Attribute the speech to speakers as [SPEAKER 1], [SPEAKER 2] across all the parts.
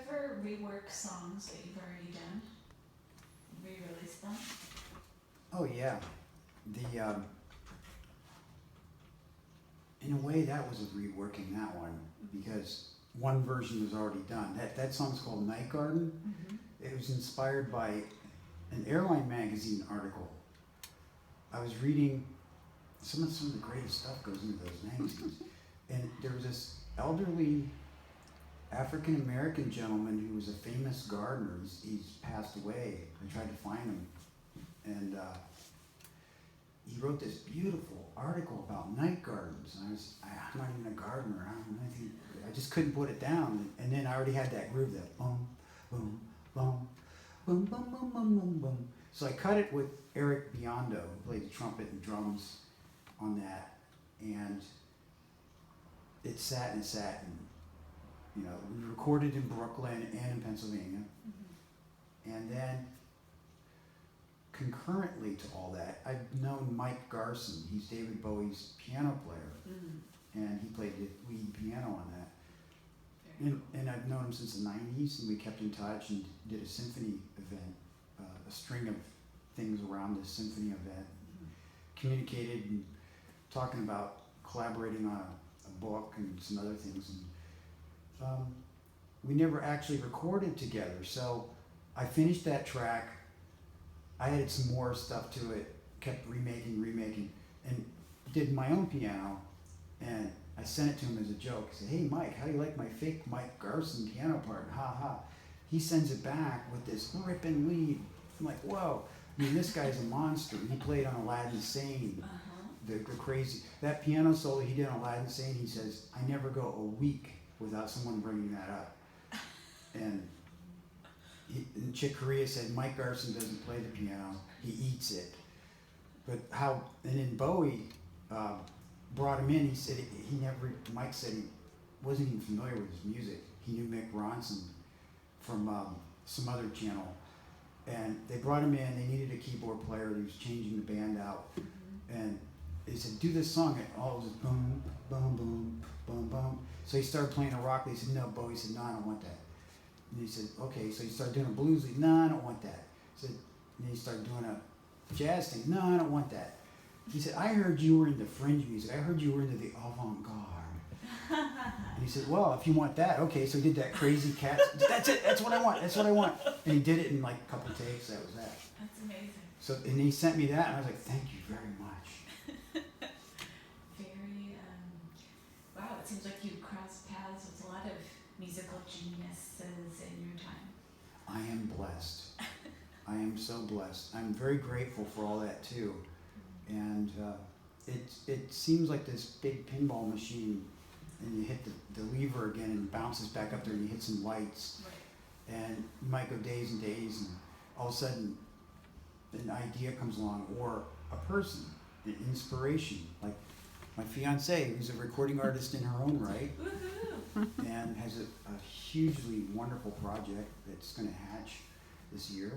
[SPEAKER 1] ever rework songs that you've already done? Re-release them?
[SPEAKER 2] Oh yeah, in a way that was a reworking that one because one version was already done. That song's called Night Garden.
[SPEAKER 1] Mm-hmm.
[SPEAKER 2] It was inspired by an airline magazine article. I was reading some of the greatest stuff goes into those magazines, and there was this elderly African American gentleman who was a famous gardener. He's passed away. I tried to find him, and he wrote this beautiful article about night gardens. And I'm not even a gardener. I don't know anything. I just couldn't put it down. And then I already had that groove, that boom, boom, boom, boom, boom, boom, boom, boom, boom. So I cut it with Eric Beyondo, who played the trumpet and drums on that, and it sat, and you know, we recorded in Brooklyn and in Pennsylvania, and then concurrently to all that, I've known Mike Garson. He's David Bowie's piano player, and he played the lead piano on that. And I've known him since the 90s, and we kept in touch and did a symphony event, a string of things around this symphony event. Communicated and talking about collaborating on a book and some other things. And we never actually recorded together, so I finished that track. I added some more stuff to it, kept remaking, and did my own piano, and I sent it to him as a joke. I said, "Hey Mike, how do you like my fake Mike Garson piano part?" Ha ha. He sends it back with this ripping lead. I'm like, whoa. I mean, this guy's a monster. He played on Aladdin Sane, the crazy, that piano solo he did on Aladdin Sane, he says, I never go a week without someone bringing that up. And Chick Corea said, Mike Garson doesn't play the piano, he eats it. But and then Bowie brought him in, he said Mike said he wasn't even familiar with his music. He knew Mick Ronson from some other channel. And they brought him in, they needed a keyboard player, he was changing the band out. And they said, do this song, and all just boom, boom, boom, boom, boom. So he started playing a rock, they said, no, Bowie said, no, I don't want that. And he said, okay, so he started doing a blues lead, no, I don't want that. And then he started doing a jazz thing, no, I don't want that. He said, I heard you were into fringe music, I heard you were into the avant-garde. And he said, well, if you want that, okay, so he did that crazy cat, that's it, that's what I want. And he did it in like a couple takes, that was that.
[SPEAKER 1] That's amazing.
[SPEAKER 2] So, and he sent me that, and I was like, thank you very much.
[SPEAKER 1] Very, wow, it seems like you crossed paths with a lot of musical geniuses in your time.
[SPEAKER 2] I am blessed. I am so blessed. I'm very grateful for all that too. And it seems like this big pinball machine, and you hit the lever again and it bounces back up there and you hit some lights. Right. And you might go days and days, and all of a sudden an idea comes along, or a person, an inspiration, like my fiance, who's a recording artist in her own right, and has a hugely wonderful project that's going to hatch this year.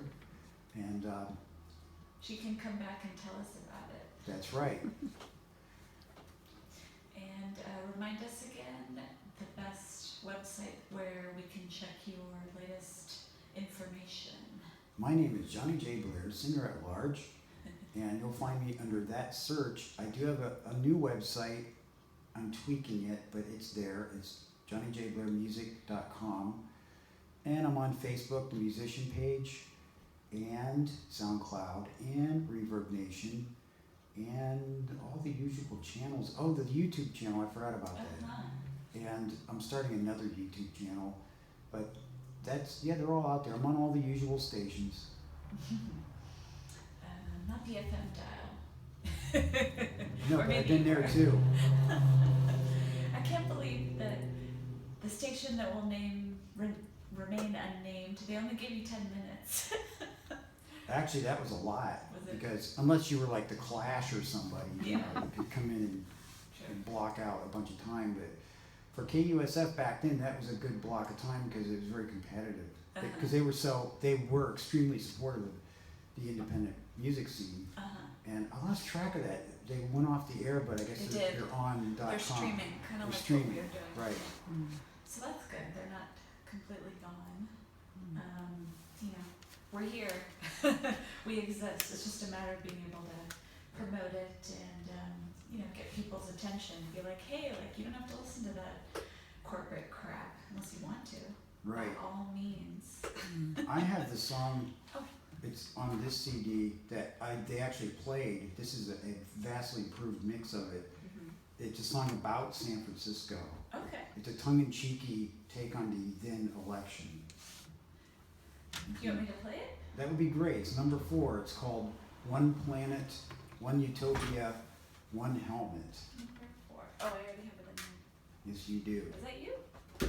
[SPEAKER 2] And
[SPEAKER 1] she can come back and tell us about it.
[SPEAKER 2] That's right.
[SPEAKER 1] And remind us again the best website where we can check your latest information.
[SPEAKER 2] My name is Johnny J. Blair, singer at large, and you'll find me under that search. I do have a new website. I'm tweaking it, but it's there. It's johnnyjblairmusic.com, and I'm on Facebook, the musician page, and SoundCloud, and Reverb Nation, and all the usual channels. Oh, the YouTube channel, I forgot about that. And I'm starting another YouTube channel, but they're all out there. I'm on all the usual stations.
[SPEAKER 1] Not the FM dial.
[SPEAKER 2] No, but I've been there too.
[SPEAKER 1] I can't believe that the station that will remain unnamed, they only gave you 10 minutes.
[SPEAKER 2] Actually, that was a lot.
[SPEAKER 1] Was it?
[SPEAKER 2] Because unless you were like the Clash or somebody, you know, you could come in and block out a bunch of time. But for KUSF back then, that was a good block of time because it was very competitive. Because they were extremely supportive of the independent music scene. And I lost track of that. They went off the air, but I guess they're on .com.
[SPEAKER 1] They're streaming, kind of like
[SPEAKER 2] streaming.
[SPEAKER 1] what we're doing.
[SPEAKER 2] Right.
[SPEAKER 1] So that's good. They're not completely gone. we're here. We exist. It's just a matter of being able to promote it and, you know, get people's attention. Be like, hey, like, you don't have to listen to that corporate crap unless you want to.
[SPEAKER 2] Right.
[SPEAKER 1] By all means.
[SPEAKER 2] I have the song,
[SPEAKER 1] Oh.
[SPEAKER 2] it's on this CD that they actually played. This is a vastly improved mix of it.
[SPEAKER 1] Mm-hmm.
[SPEAKER 2] It's a song about San Francisco.
[SPEAKER 1] Okay.
[SPEAKER 2] It's a tongue-in-cheeky take on the then election.
[SPEAKER 1] You want me to play it?
[SPEAKER 2] That would be great. It's number 4. It's called One Planet, One Utopia, One Helmet.
[SPEAKER 1] Number 4. Oh, I already have it in there.
[SPEAKER 2] Yes, you do.
[SPEAKER 1] Is that you?